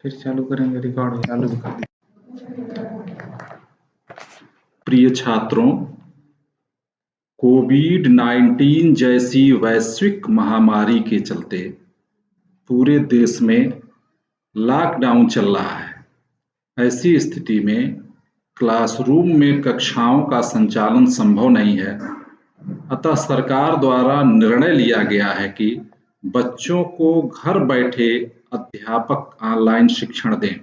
फिर चालू करेंगे रिकॉर्ड चालू दिखा। प्रिय छात्रों, कोविड-19 जैसी वैश्विक महामारी के चलते पूरे देश में लॉकडाउन चल रहा है। ऐसी स्थिति में क्लासरूम में कक्षाओं का संचालन संभव नहीं है। अतः सरकार द्वारा निर्णय लिया गया है कि बच्चों को घर बैठे अध्यापक ऑनलाइन शिक्षण दें।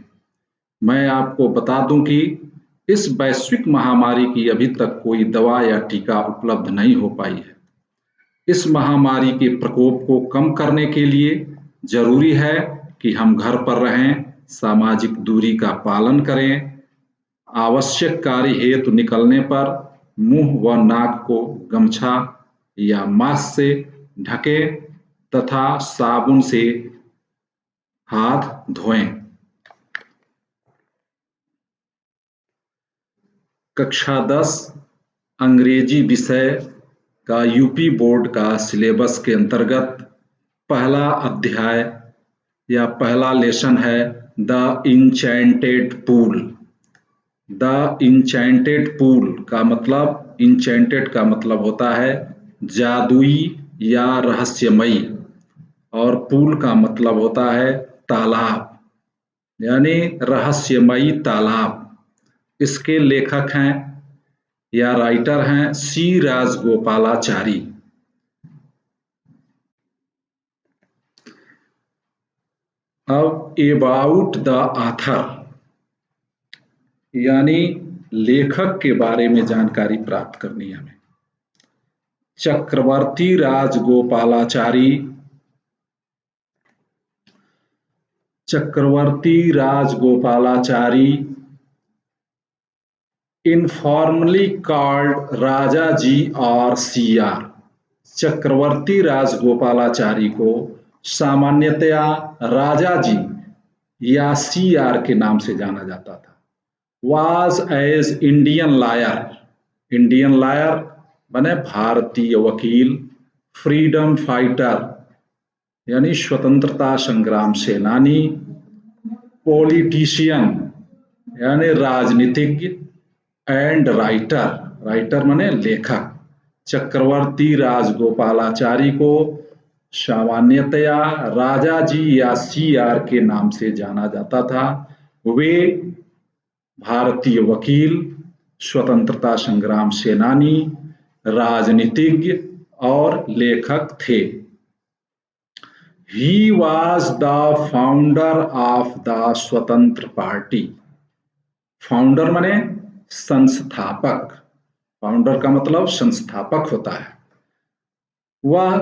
मैं आपको बता दूं कि इस वैश्विक महामारी की अभी तक कोई दवा या टीका उपलब्ध नहीं हो पाई है। इस महामारी के प्रकोप को कम करने के लिए जरूरी है कि हम घर पर रहें, सामाजिक दूरी का पालन करें, आवश्यक कार्य हेतु निकलने पर मुंह व नाक को गमछा या मास्क से ढकें तथा साबुन से हाथ धोएं। कक्षा 10 अंग्रेजी विषय का यूपी बोर्ड का सिलेबस के अंतर्गत पहला अध्याय या पहला लेसन है the enchanted pool. The enchanted pool का मतलब, इंचेंटेड का मतलब होता है जादुई या रहस्यमयी, और पूल का मतलब होता है तालाब, यानी रहस्यमयी तालाब। इसके लेखक हैं या राइटर हैं सी राजगोपालाचारी। अब अबाउट द ऑथर, यानी लेखक के बारे में जानकारी प्राप्त करनी है हमें। चक्रवर्ती राजगोपालाचारी informally called राजाजी और सीआर। चक्रवर्ती राजगोपालाचारी को सामान्यतया राजाजी या सीआर के नाम से जाना जाता था। Was as इंडियन लायर बने भारतीय वकील, फ्रीडम फाइटर यानी स्वतंत्रता संग्राम सेनानी, पॉलिटिशियन यानी राजनीतिज्ञ, एंड राइटर माने लेखक। चक्रवर्ती राजगोपालाचारी को सामान्यतया राजाजी या सीआर के नाम से जाना जाता था। वे भारतीय वकील, स्वतंत्रता संग्राम सेनानी, राजनीतिज्ञ और लेखक थे। He was the founder of the स्वतंत्र पार्टी। फाउंडर माने संस्थापक, फाउंडर का मतलब संस्थापक होता है। वह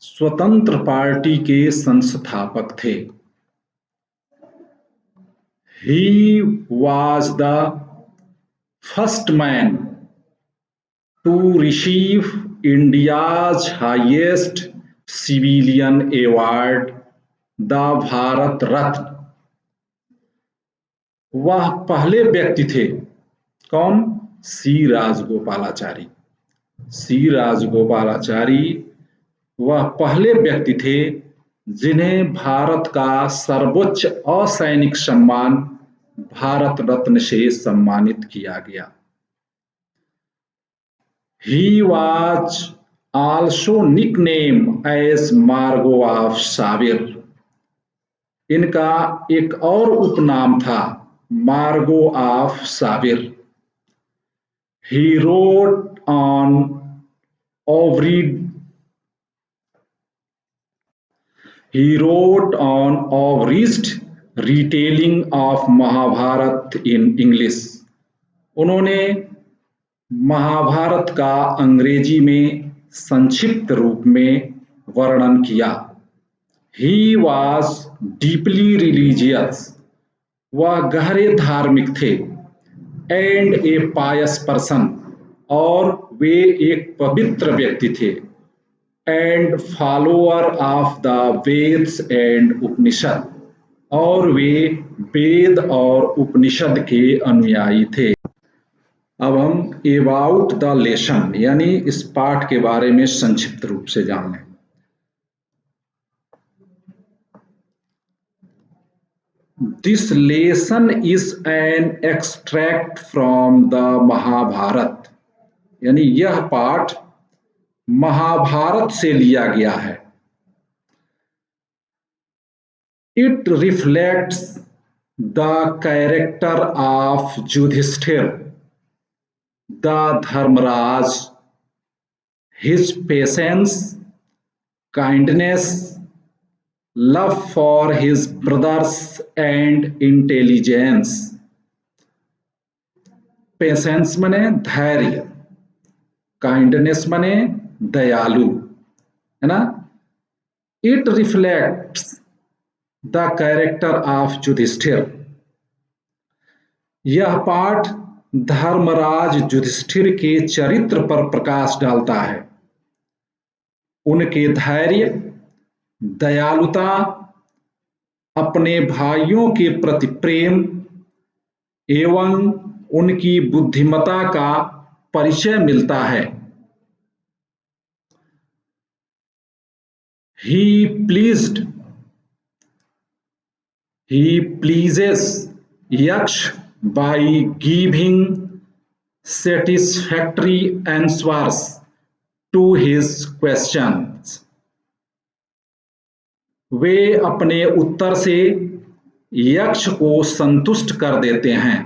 स्वतंत्र पार्टी के संस्थापक थे। He was the first man to receive India's highest civilian award, the Bharat Ratna. वह पहले व्यक्ति थे। कौन? सी राजगोपालाचारी। सी राजगोपालाचारी वह पहले व्यक्ति थे जिन्हें भारत का सर्वोच्च असैनिक सम्मान भारत रत्न से सम्मानित किया गया। He was also nicknamed as Margo of Sabir. इनका एक और उपनाम था Margo of Sabir. He wrote on abridged retelling of Mahabharata in English। उन्होंने महाभारत का अंग्रेजी में संक्षिप्त रूप में वर्णन किया। He was deeply religious। वह गहरे धार्मिक थे। And a pious person। और वे एक पवित्र व्यक्ति थे। And follower of the Veds and उपनिषद। और वे वेद और उपनिषद के अनुयायी थे। अब हम अबाउट द लेसन यानी इस पाठ के बारे में संक्षिप्त रूप से जान लें। This lesson is an extract from the Mahabharata, यानी यह पाठ महाभारत से लिया गया है। It reflects the character of Yudhishthira the Dharmaraja, his patience, kindness, love for his brothers and intelligence। Patience मने धैर्य, काइंडनेस मने दयालु, है ना। It reflects the character of Yudhishthira, यह पाठ धर्मराज युधिष्ठिर के चरित्र पर प्रकाश डालता है। उनके धैर्य, दयालुता, अपने भाइयों के प्रति प्रेम एवं उनकी बुद्धिमत्ता का परिचय मिलता है। He pleases Yaksh by giving satisfactory answers to his questions। वे अपने उत्तर से यक्ष को संतुष्ट कर देते हैं।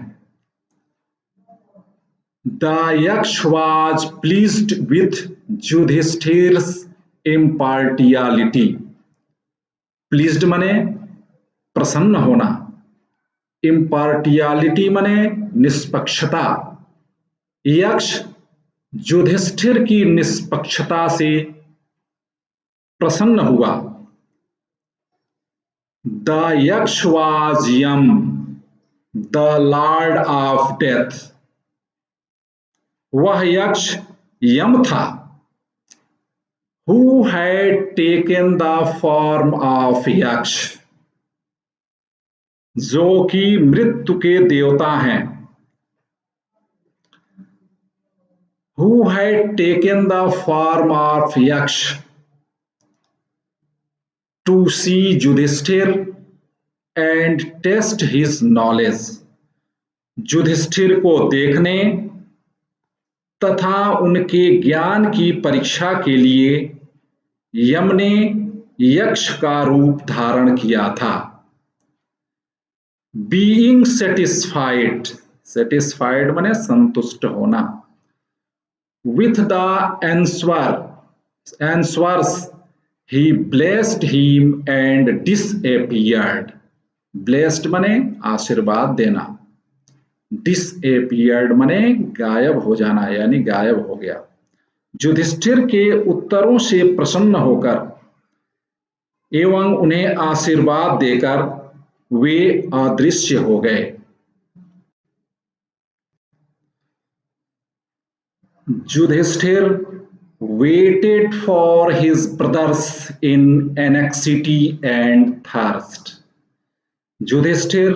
The Yaksh was pleased with Yudhishthir's impartiality। Pleased मने प्रसन्न होना, इम्पार्टियलिटी मने निष्पक्षता। यक्ष युधिष्ठिर की निष्पक्षता से प्रसन्न हुआ। The Yaksha was Yama the lord of death, वह यक्ष यम था। Who had taken the form of यक्ष, जो कि मृत्यु के देवता हैं। Who had taken the form of यक्ष to see Yudhishthir and test his knowledge। Yudhishthir को देखने तथा उनके ज्ञान की परीक्षा के लिए यम ने यक्ष का रूप धारण किया था। बीइंग सेटिस्फाइड, सेटिस्फाइड माने संतुष्ट होना। With the answers he blessed him and disappeared। Blessed माने आशीर्वाद देना, डिसएपियर्ड माने गायब हो जाना, यानी गायब हो गया। युधिष्ठिर के उत्तरों से प्रसन्न होकर एवं उन्हें आशीर्वाद देकर वे अदृश्य हो गए। Yudhishthir waited for his brothers in anxiety and thirst। Yudhishthir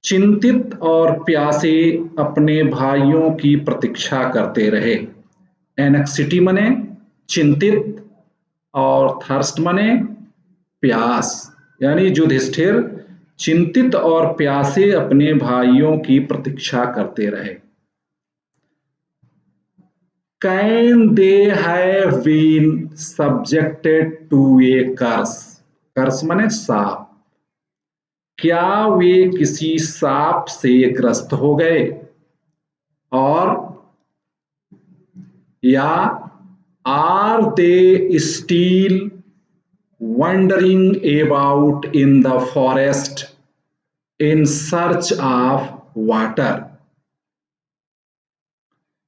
चिंतित और प्यासे अपने भाइयों की प्रतीक्षा करते रहे। एनेक्सिटी मने चिंतित और थर्स्ट मने प्यास, यानी युधिष्ठिर चिंतित और प्यासे अपने भाइयों की प्रतीक्षा करते रहे। Can they have been subjected to a curse? कर्स मने साप। क्या वे किसी साप से ग्रस्त हो गए? और या are they still wandering about in the forest in search of water?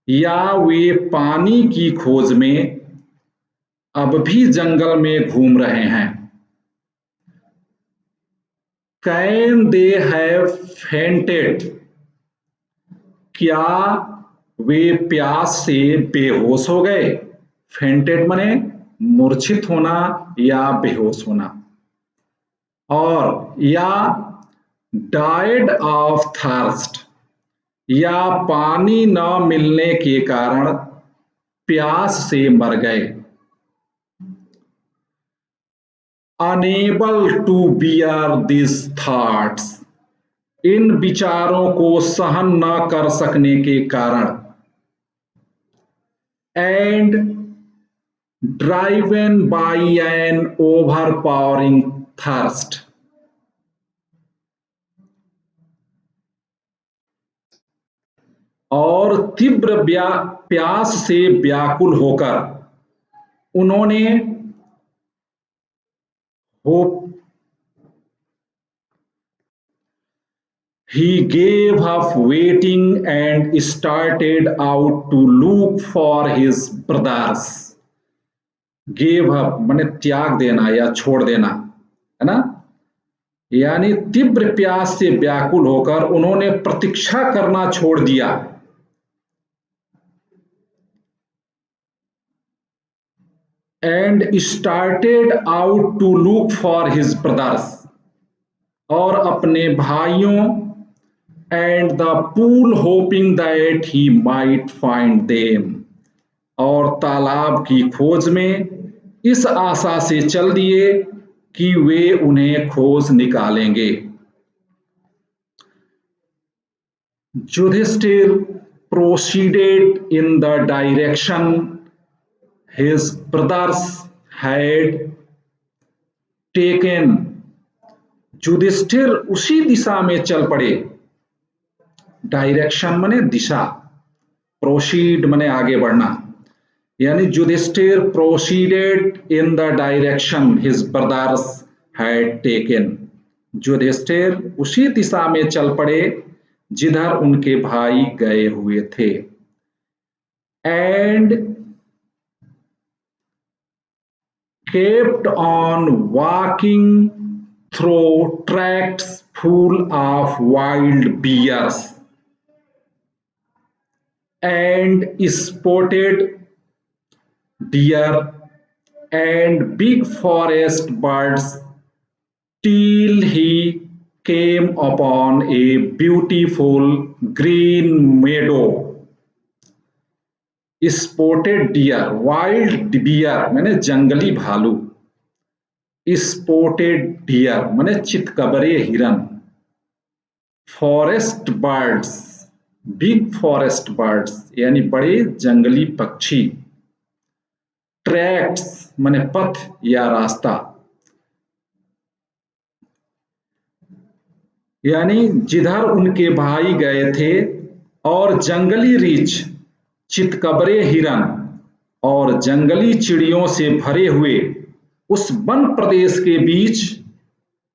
या वे पानी की खोज में अब भी जंगल में घूम रहे हैं। Can they have fainted? क्या वे प्यास से बेहोश हो गए? फेंटेड मने मूर्छित होना या बेहोश होना। और या डाइड ऑफ थर्स्ट, या पानी न मिलने के कारण प्यास से मर गए। Unable to bear these thoughts, इन विचारों को सहन न कर सकने के कारण and driven by an overpowering thirst, और तीव्र प्यास से व्याकुल होकर उन्होंने he gave up waiting and started out to look for his brothers. Gave up माने त्याग देना या छोड़ देना, है ना। यानी तीव्र प्यास से व्याकुल होकर उन्होंने प्रतीक्षा करना छोड़ दिया and started out to look for his brothers, और अपने भाइयों and the pool hoping that he might find them, और तालाब की खोज में इस आशा से चल दिए कि वे उन्हें खोज निकालेंगे। Yudhishthir proceeded in the direction his brothers had taken. Yudhishthir उसी दिशा में चल पड़े। डायरेक्शन माने दिशा, प्रोसीड माने आगे बढ़ना, यानी Yudhishthira proceeded in the direction his brothers had taken. Yudhishthira उसी दिशा में चल पड़े जिधर उनके भाई गए हुए थे। And kept on walking through tracts full of wild bears and spotted deer and big forest birds till he came upon a beautiful green meadow. Spotted deer, wild bear माने जंगली भालू, स्पॉटेड डियर माने चितकबरे हिरन, forest birds, big forest birds यानी बड़े जंगली पक्षी, ट्रैक्ट्स माने पथ या रास्ता, यानी जिधर उनके भाई गए थे, और जंगली रीछ, चितकबरे हिरन और जंगली चिड़ियों से भरे हुए उस वन प्रदेश के बीच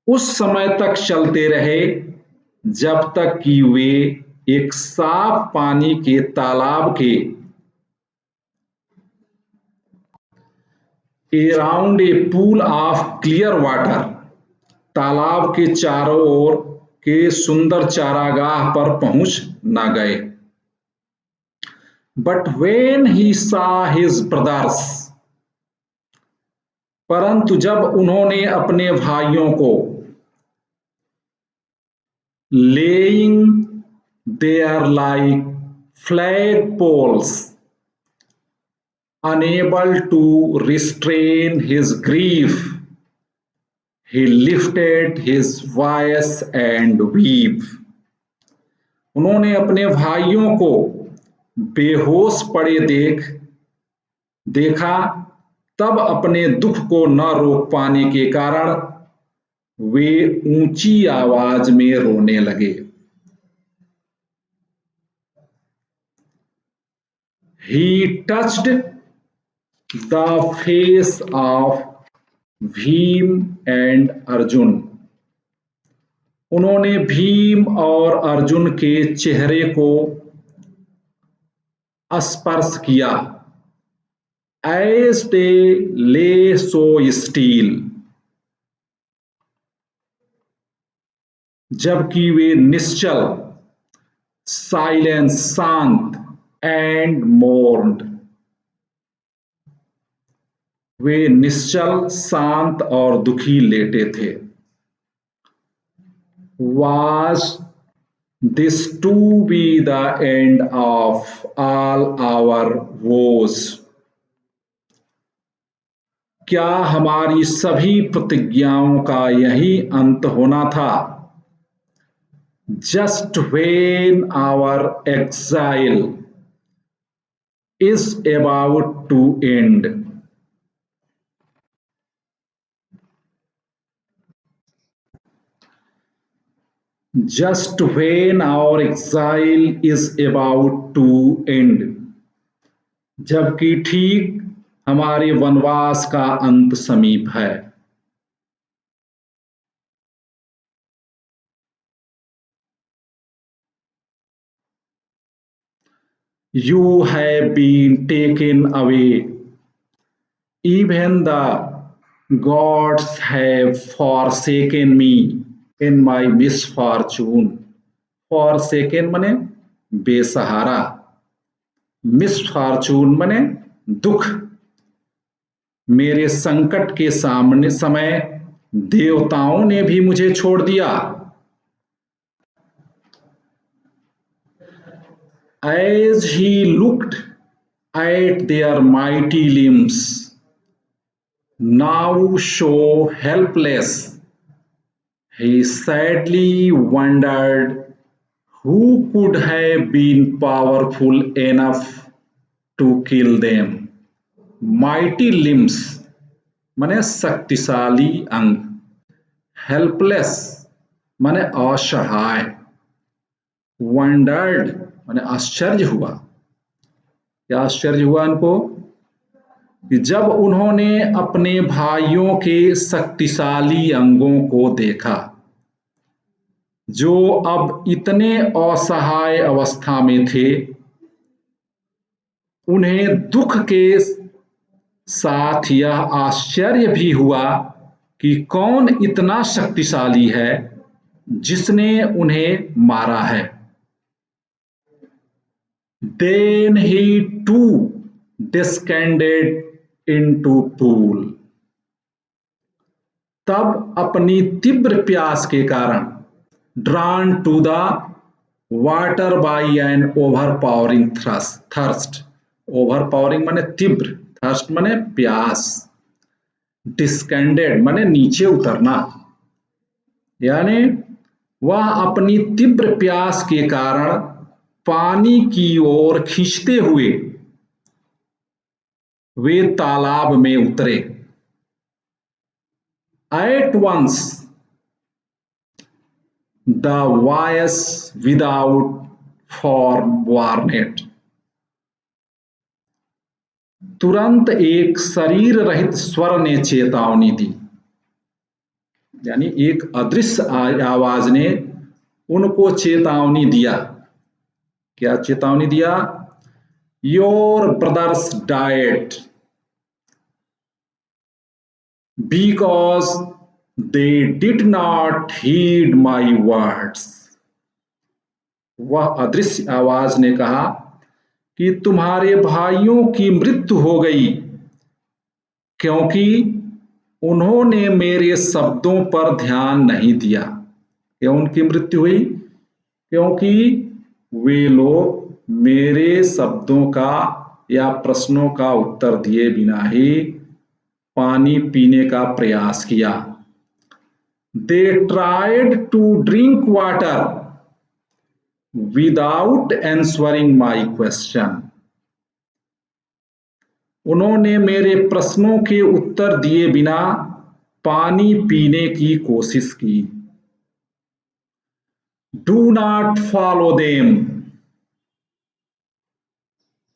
उस समय तक चलते रहे जब तक कि वे एक साफ पानी के तालाब के around a pool of clear water, तालाब के चारों ओर के सुंदर चारागाह पर पहुंच न गए। But when he saw his brothers, परंतु जब उन्होंने अपने भाइयों को laying there like flagpoles, unable to restrain his grief, he lifted his voice and wept. उन्होंने अपने भाइयों को बेहोश पड़े देखा, तब अपने दुख को न रोक पाने के कारण वे ऊंची आवाज में रोने लगे। He touched the face of Bhim and Arjun, उन्होंने भीम और अर्जुन के चेहरे को स्पर्श किया। As they lay so still, जबकि वे निश्चल, साइलेंस शांत, एंड मोर्न्ड, वे निश्चल, शांत और दुखी लेटे थे। Was this to be the end of all our woes? क्या हमारी सभी प्रतिज्ञाओं का यही अंत होना था? just when our exile is about to end. Just when our exile is about to end. जबकि ठीक हमारे वनवास का अंत समीप है. You have been taken away. Even the gods have forsaken me in my misfortune. Forsaken मने बेसहारा, misfortune मने दुख. मेरे संकट के सामने समय देवताओं ने भी मुझे छोड़ दिया. As he looked at their mighty limbs, now so helpless, he sadly wondered who could have been powerful enough to kill them. Mighty limbs माने शक्तिशाली अंग. हेल्पलेस माने असहाय. वंडर्ड माने आश्चर्य हुआ. क्या आश्चर्य हुआ उनको? कि जब उन्होंने अपने भाइयों के शक्तिशाली अंगों को देखा जो अब इतने असहाय अवस्था में थे. उन्हें दुख के साथ यह आश्चर्य भी हुआ कि कौन इतना शक्तिशाली है जिसने उन्हें मारा है. Then he too descended into pool. तब अपनी तीव्र प्यास के कारण drawn to the water by an overpowering thirst. Overpowering माने तीव्र, थर्स्ट माने प्यास, डिस्केंडेड माने नीचे उतरना. यानी वह अपनी तीव्र प्यास के कारण पानी की ओर खींचते हुए वे तालाब में उतरे. At once the voice without form warned. तुरंत एक शरीर रहित स्वर ने चेतावनी दी. यानी एक अदृश्य आवाज ने उनको चेतावनी दिया. क्या चेतावनी दिया? Your brothers died because they did not heed my words. वह अदृश्य आवाज ने कहा कि तुम्हारे भाइयों की मृत्यु हो गई क्योंकि उन्होंने मेरे शब्दों पर ध्यान नहीं दिया. क्यों उनकी मृत्यु हुई? क्योंकि वे लोग मेरे शब्दों का या प्रश्नों का उत्तर दिए बिना ही पानी पीने का प्रयास किया. They tried to drink water without answering my question. उन्होंने मेरे प्रश्नों के उत्तर दिए बिना पानी पीने की कोशिश की. Do not follow them.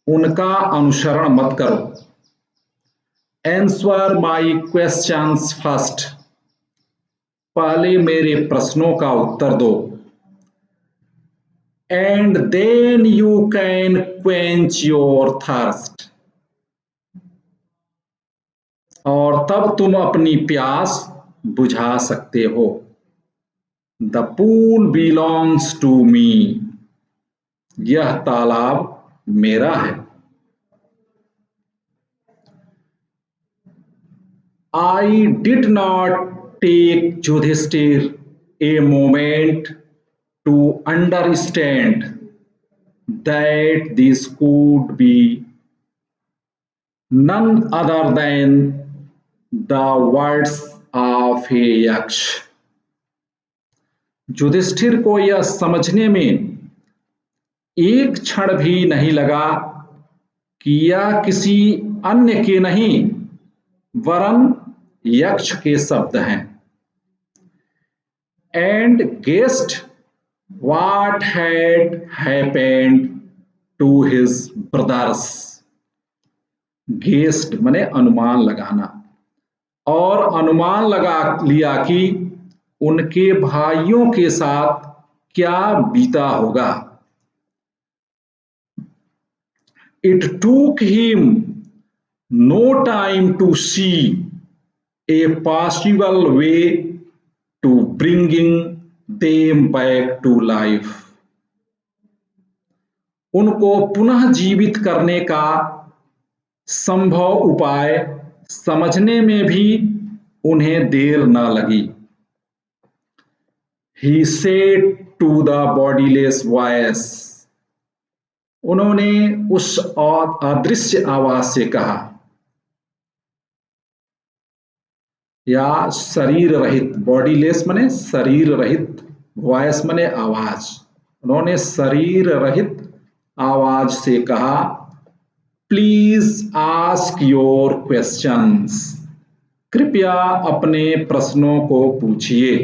उनका अनुसरण मत करो. Answer my questions first. पहले मेरे प्रश्नों का उत्तर दो. And then you can quench your thirst. और तब तुम अपनी प्यास बुझा सकते हो. The pool belongs to me. यह तालाब मेरा है. I did not take Yudhishthir a moment to understand that this could be none other than the words of a yaksh. Yudhishthir को यह समझने में एक क्षण भी नहीं लगा कि यह किसी अन्य के नहीं वरन यक्ष के शब्द हैं। And guessed what had happened to his brothers. Guessed माने अनुमान लगाना, और अनुमान लगा लिया कि उनके भाइयों के साथ क्या बीता होगा। It took him no time to see a possible way to bringing them back to life. उनको पुनः जीवित करने का संभव उपाय समझने में भी उन्हें देर न लगी। He said to the bodiless voice. उन्होंने उस अदृश्य आवाज से कहा, या शरीर रहित, बॉडीलेस माने शरीर रहित, वॉइस माने आवाज। उन्होंने शरीर रहित आवाज से कहा, प्लीज आस्क योर क्वेश्चंस। कृपया अपने प्रश्नों को पूछिए।